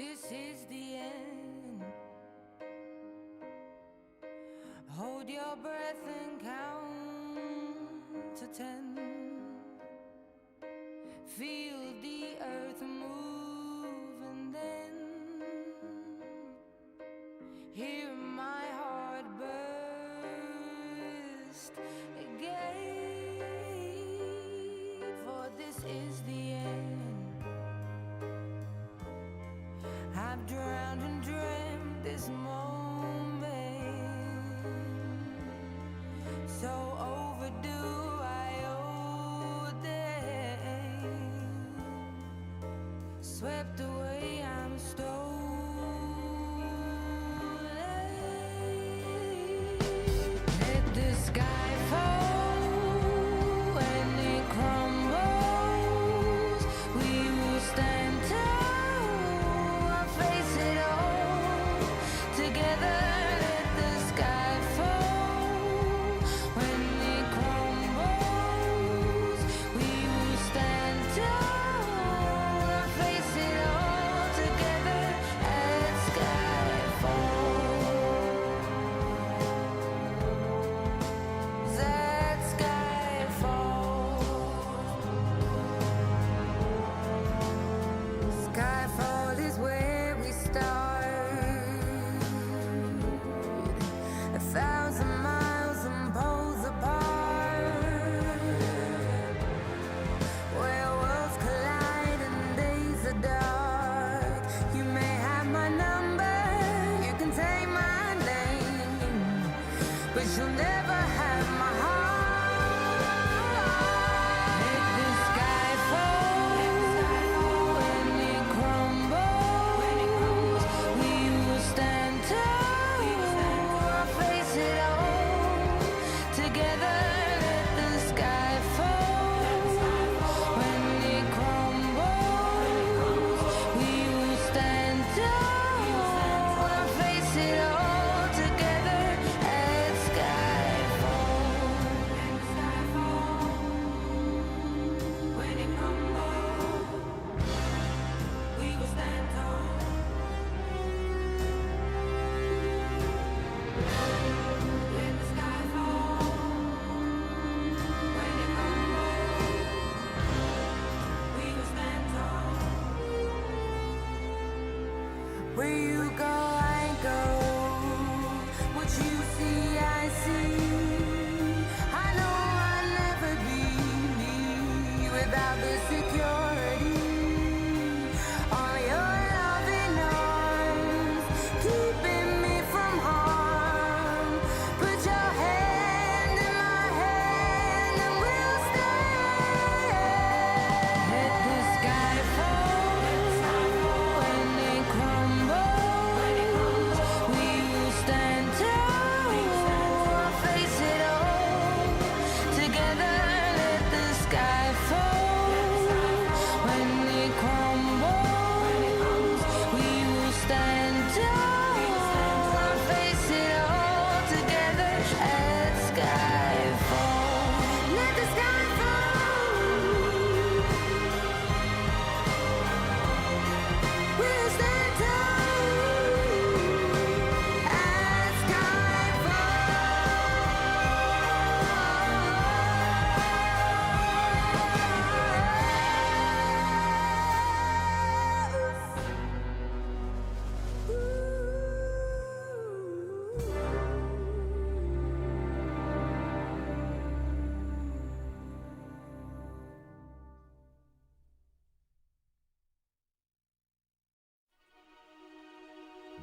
this is the end. Hold your breath and count to 10. Feel the earth move and then hear my heart burst again. For this is the end. I've drowned and dreamt this moment, so overdue I owe them. Swept away, I'm stolen. Let the sky fall when it crumbles. We will stand tall, face it all together. Let the sky fall when it crumbles. We will stand tall, face it all together. Let sky fall. That sky fall. Skyfall is where we start. 1,000 miles and poles apart, where worlds collide and days are dark. You may have my number, you can take my name, but you'll never have my heart. Let the sky fall when it crumbles. We will stand tall, face it all together. Let the sky fall when it crumbles. We will stand tall, face it all together. Let sky fall. When it crumbles, we will stand tall. Let the sky fall. When it crumbles, we will stand tall. Where you go, I go. What you see, I see. I know I'll never be me without the security. All your loving arms keeping me from harm. Put your hand in my hand and we'll stand. Let the sky fall when it crumbles. We will stand tall, face it all together. Let the sky fall when it crumbles. We will stand tall, face it all together. Let sky fall. Let the sky fall. We'll stand tall. Let sky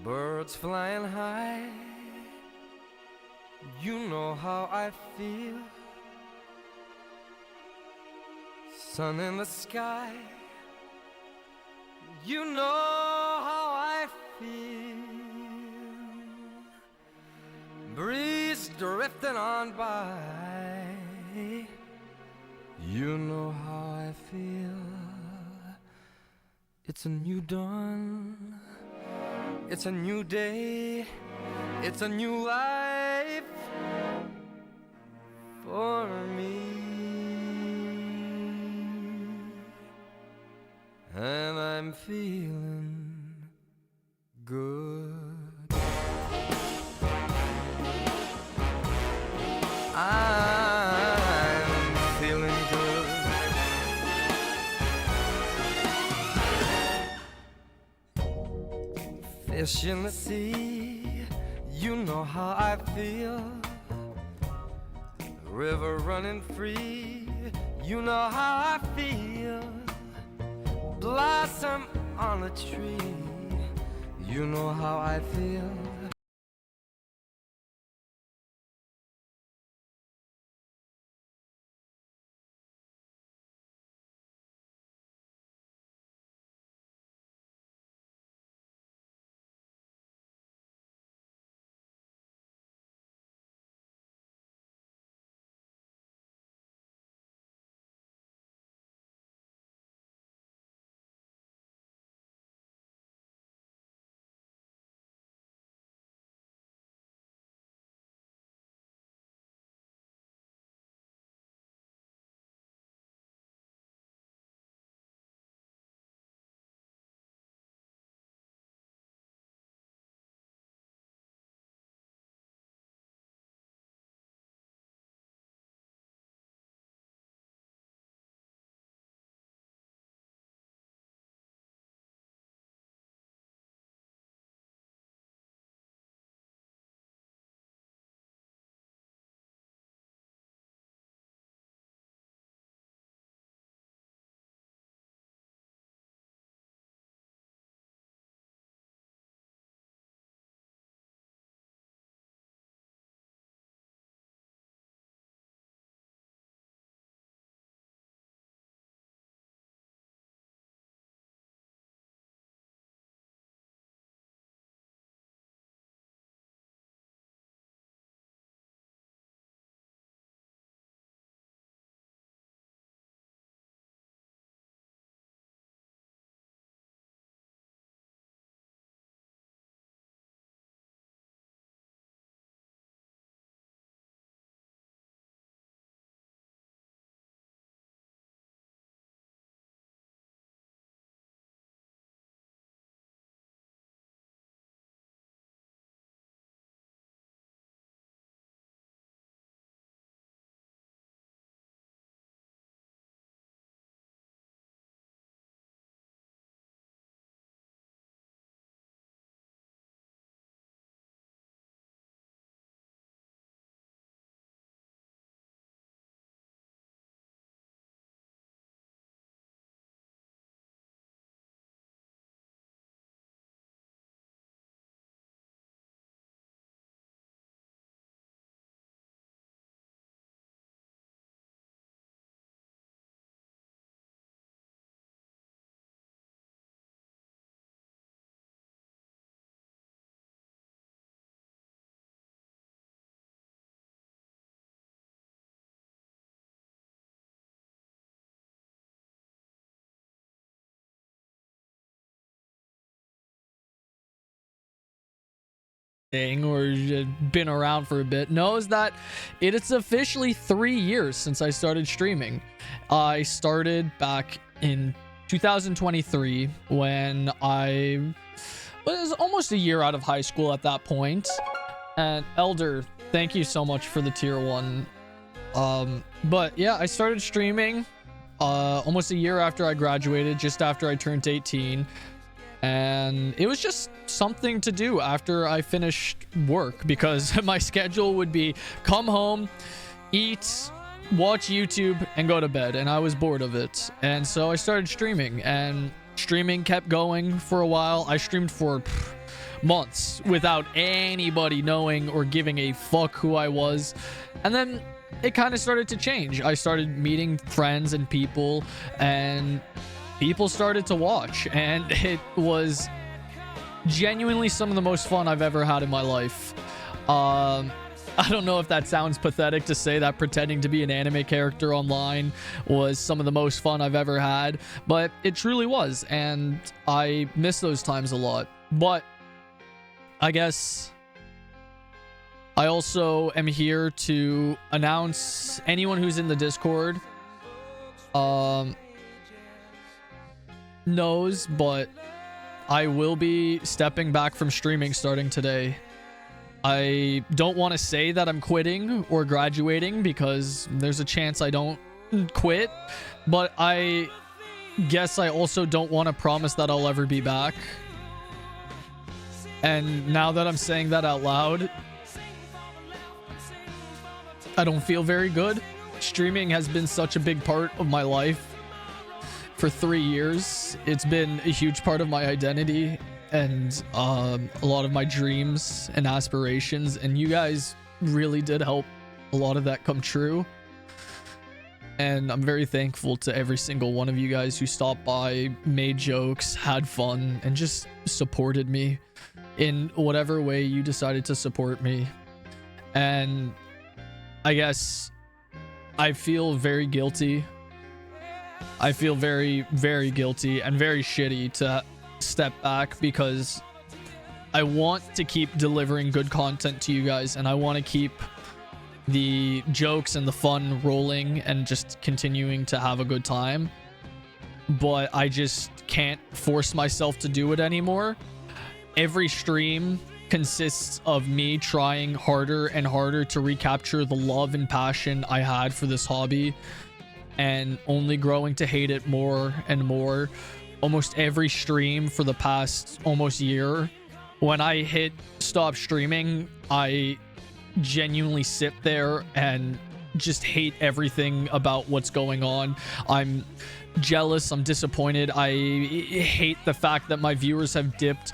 Birds flying high, you know how I feel. Sun in the sky, you know how I feel. Breeze drifting on by, you know how I feel. It's a new dawn, it's a new day, it's a new life for me. And I'm feeling good. I'm feeling good. Fish in the sea, you know how I feel. River running free, you know how I feel. Blossom on a tree, you know how I feel. Or been around for a bit knows that it's officially 3 years since I started streaming. I started back in 2023 when I was almost a year out of high school at that point. And Elder, thank you so much for the tier 1. But yeah, I started streaming almost a year after I graduated, just after I turned 18. And it was just something to do after I finished work, because my schedule would be come home, eat, watch YouTube, and go to bed, and I was bored of it. And so I started streaming, and streaming kept going for a while. I streamed for months without anybody knowing or giving a fuck who I was. And then it kind of started to change. I started meeting friends and people, and people started to watch, and it was genuinely some of the most fun I've ever had in my life. I don't know if that sounds pathetic to say that pretending to be an anime character online was some of the most fun I've ever had, but it truly was, and I miss those times a lot. But I guess I also am here to announce anyone who's in the Discord knows, but I will be stepping back from streaming starting today. I don't want to say that I'm quitting or graduating because there's a chance I don't quit, but I guess I also don't want to promise that I'll ever be back. And now that I'm saying that out loud, I don't feel very good. Streaming has been such a big part of my life for 3 years. It's been a huge part of my identity and a lot of my dreams and aspirations, and you guys really did help a lot of that come true. And I'm very thankful to every single one of you guys who stopped by, made jokes, had fun, and just supported me in whatever way you decided to support me. And I guess I feel very guilty. I feel very, very guilty and very shitty to step back because I want to keep delivering good content to you guys, and I want to keep the jokes and the fun rolling and just continuing to have a good time. But I just can't force myself to do it anymore. Every stream consists of me trying harder and harder to recapture the love and passion I had for this hobby, and only growing to hate it more and more. Almost every stream for the past almost year, when I hit stop streaming, I genuinely sit there and just hate everything about what's going on. I'm jealous, I'm disappointed, I hate the fact that my viewers have dipped,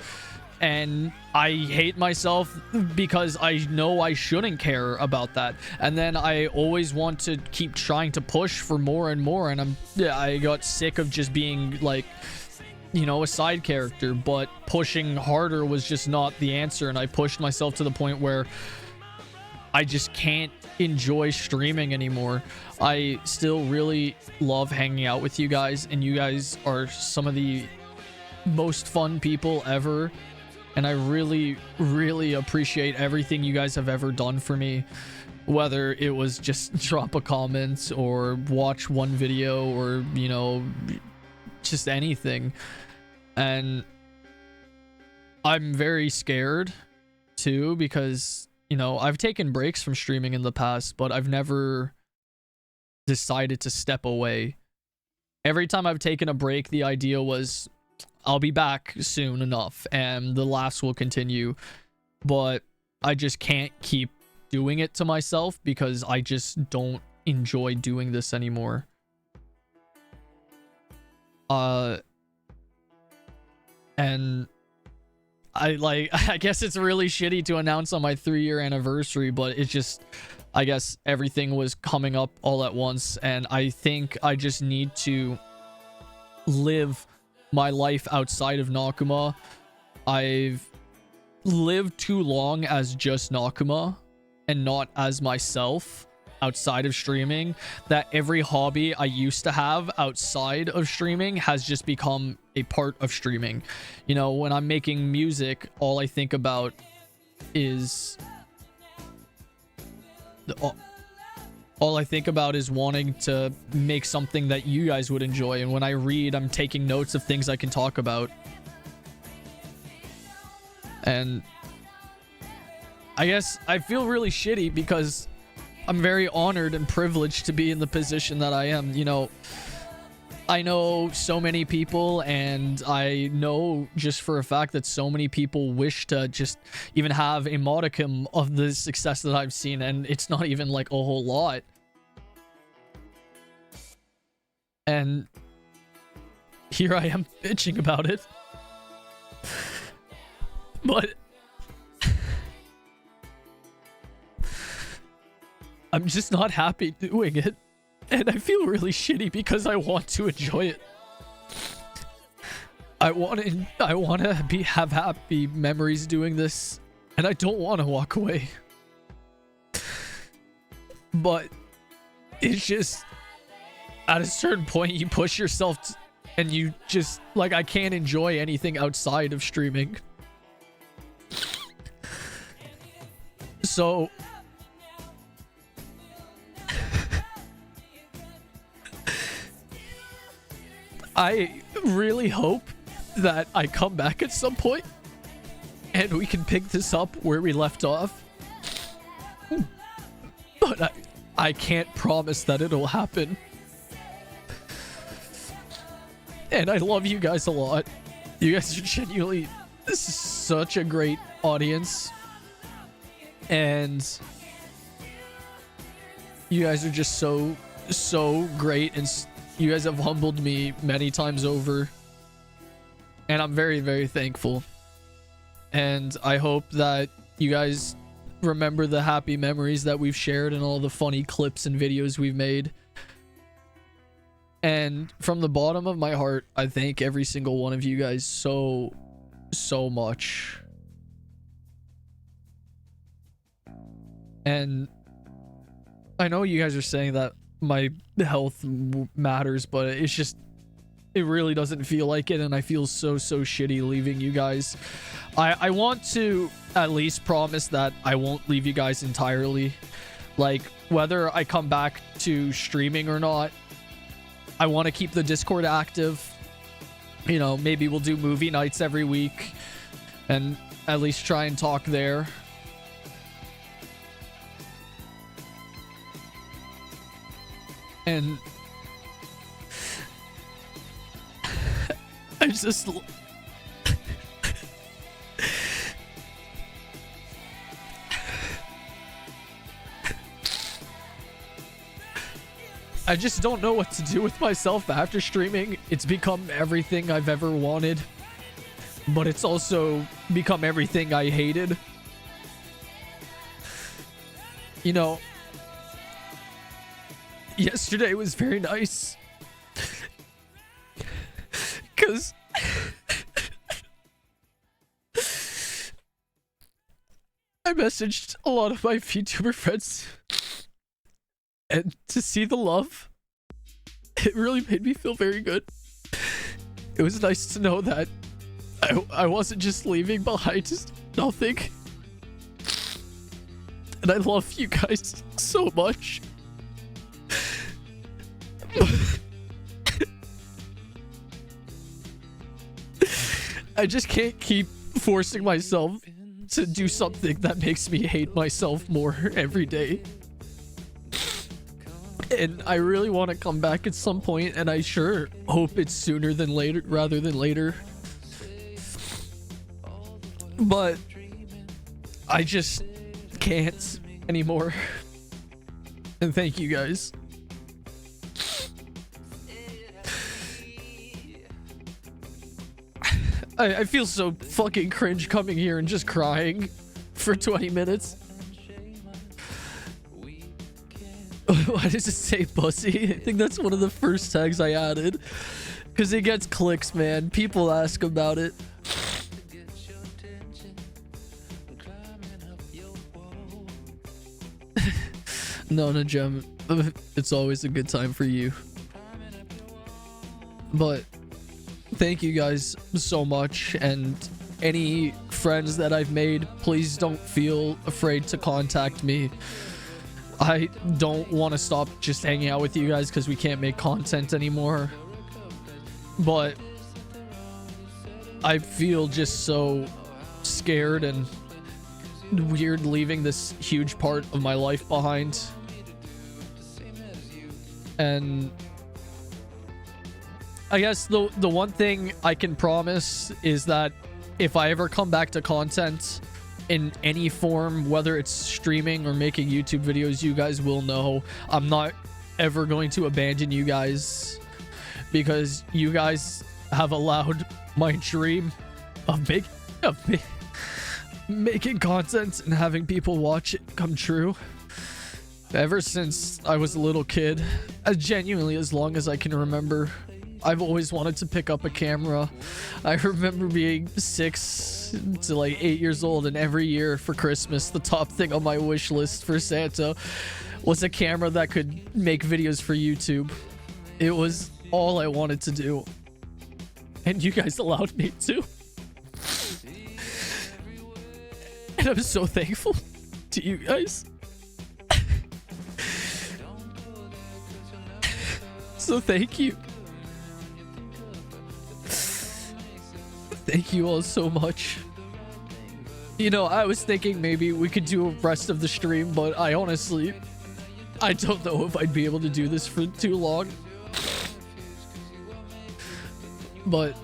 and I hate myself because I know I shouldn't care about that. And then I always want to keep trying to push for more and more, and I got sick of just being like, you know, a side character. But pushing harder was just not the answer, and I pushed myself to the point where I just can't enjoy streaming anymore. I still really love hanging out with you guys, and you guys are some of the most fun people ever. And I really, really appreciate everything you guys have ever done for me. Whether it was just drop a comment or watch one video or, you know, just anything. And I'm very scared too because, you know, I've taken breaks from streaming in the past, but I've never decided to step away. Every time I've taken a break, the idea was, I'll be back soon enough and the laughs will continue. But I just can't keep doing it to myself because I just don't enjoy doing this anymore. And I guess it's really shitty to announce on my 3-year anniversary, but it's just, I guess everything was coming up all at once, and I think I just need to live my life outside of Nakuma. I've lived too long as just Nakuma and not as myself outside of streaming, that every hobby I used to have outside of streaming has just become a part of streaming. You know, when I'm making music, all I think about is wanting to make something that you guys would enjoy. And when I read, I'm taking notes of things I can talk about. And I guess I feel really shitty because I'm very honored and privileged to be in the position that I am. You know, I know so many people, and I know just for a fact that so many people wish to just even have a modicum of the success that I've seen, and it's not even like a whole lot. And here I am bitching about it. But I'm just not happy doing it. And I feel really shitty because I want to enjoy it. I want to have happy memories doing this, and I don't want to walk away. But it's just, at a certain point, you push yourself and you just, like, I can't enjoy anything outside of streaming. So I really hope that I come back at some point and we can pick this up where we left off. But I can't promise that it'll happen. And I love you guys a lot. You guys are genuinely, this is such a great audience. And you guys are just so great, and you guys have humbled me many times over. And I'm very, very thankful. And I hope that you guys remember the happy memories that we've shared and all the funny clips and videos we've made. And from the bottom of my heart, I thank every single one of you guys so much. And I know you guys are saying that my health matters, but it's just, it really doesn't feel like it, and I feel so shitty leaving you guys. I want to at least promise that I won't leave you guys entirely. Like, whether I come back to streaming or not, I want to keep the Discord active. You know, maybe we'll do movie nights every week and at least try and talk there. And I just I just don't know what to do with myself after streaming. It's become everything I've ever wanted, but it's also become everything I hated. You know, yesterday was very nice because I messaged a lot of my VTuber friends, and to see the love, it really made me feel very good. It was nice to know that I wasn't just leaving behind nothing. And I love you guys so much. I just can't keep forcing myself to do something that makes me hate myself more every day. And I really want to come back at some point, and I sure hope it's sooner than later, rather than later. But I just can't anymore. And thank you guys. I feel so fucking cringe coming here and just crying for 20 minutes. Why does it say pussy? I think that's one of the first tags I added. Because it gets clicks, man. People ask about it. No, Gem. It's always a good time for you. But thank you guys so much, and any friends that I've made, please don't feel afraid to contact me. I don't want to stop just hanging out with you guys because we can't make content anymore, but I feel just so scared and weird leaving this huge part of my life behind. And I guess the one thing I can promise is that if I ever come back to content in any form, whether it's streaming or making YouTube videos, you guys will know I'm not ever going to abandon you guys, because you guys have allowed my dream of making content and having people watch it come true ever since I was a little kid. Genuinely, as long as I can remember, I've always wanted to pick up a camera. I remember being 6 to like 8 years old, and every year for Christmas, the top thing on my wish list for Santa was a camera that could make videos for YouTube. It was all I wanted to do, and you guys allowed me to. And I'm so thankful to you guys. So thank you. Thank you all so much. You know, I was thinking maybe we could do a rest of the stream, but I honestly, I don't know if I'd be able to do this for too long. But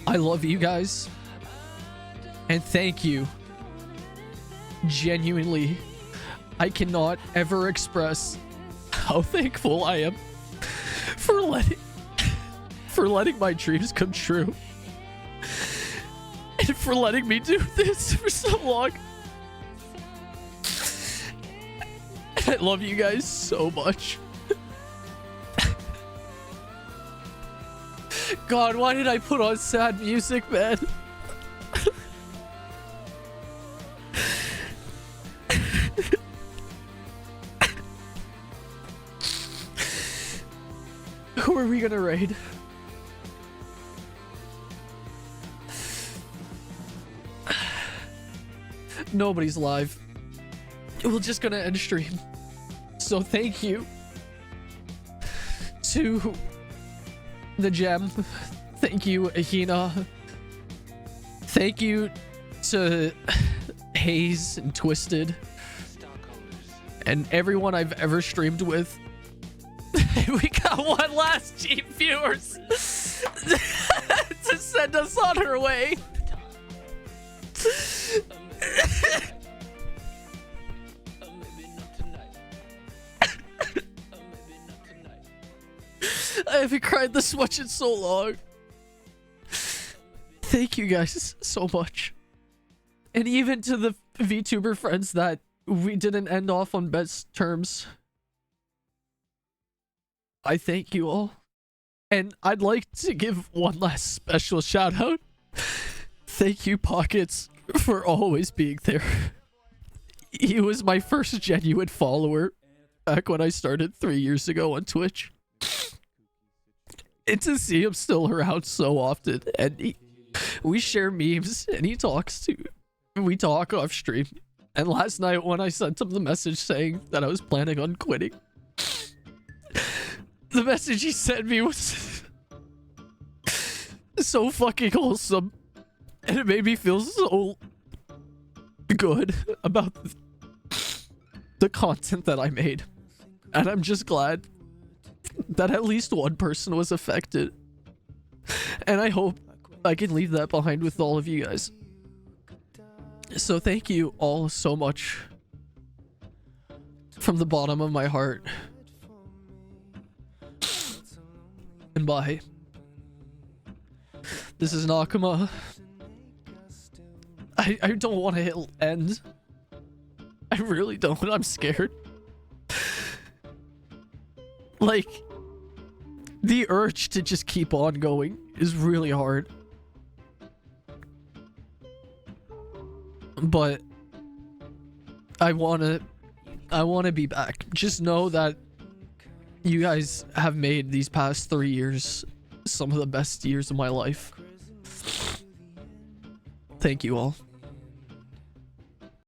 I love you guys. And thank you. Genuinely, I cannot ever express how thankful I am for letting my dreams come true. And for letting me do this for so long. I love you guys so much. God, why did I put on sad music, man? Who are we gonna raid? Nobody's live. We're just gonna end stream. So thank you to the Gem. Thank you, Ahina. Thank you to Haze and Twisted and everyone I've ever streamed with. We got one last cheap viewers to send us on our way. I haven't cried this much in so long. Thank you guys so much. And even to the VTuber friends that we didn't end off on best terms, I thank you all. And I'd like to give one last special shout out. Thank you, Pockets, for always being there. He was my first genuine follower back when I started 3 years ago on Twitch. And to see him still around so often, and we share memes, and we talk off stream. And last night when I sent him the message saying that I was planning on quitting, the message he sent me was so fucking wholesome, and it made me feel so good about the content that I made. And I'm just glad that at least one person was affected. And I hope I can leave that behind with all of you guys. So thank you all so much from the bottom of my heart. And bye. This is Nakuma. I don't want to hit end. I really don't. I'm scared. Like, the urge to just keep on going is really hard. But I want to be back. Just know that you guys have made these past 3 years some of the best years of my life. Thank you all.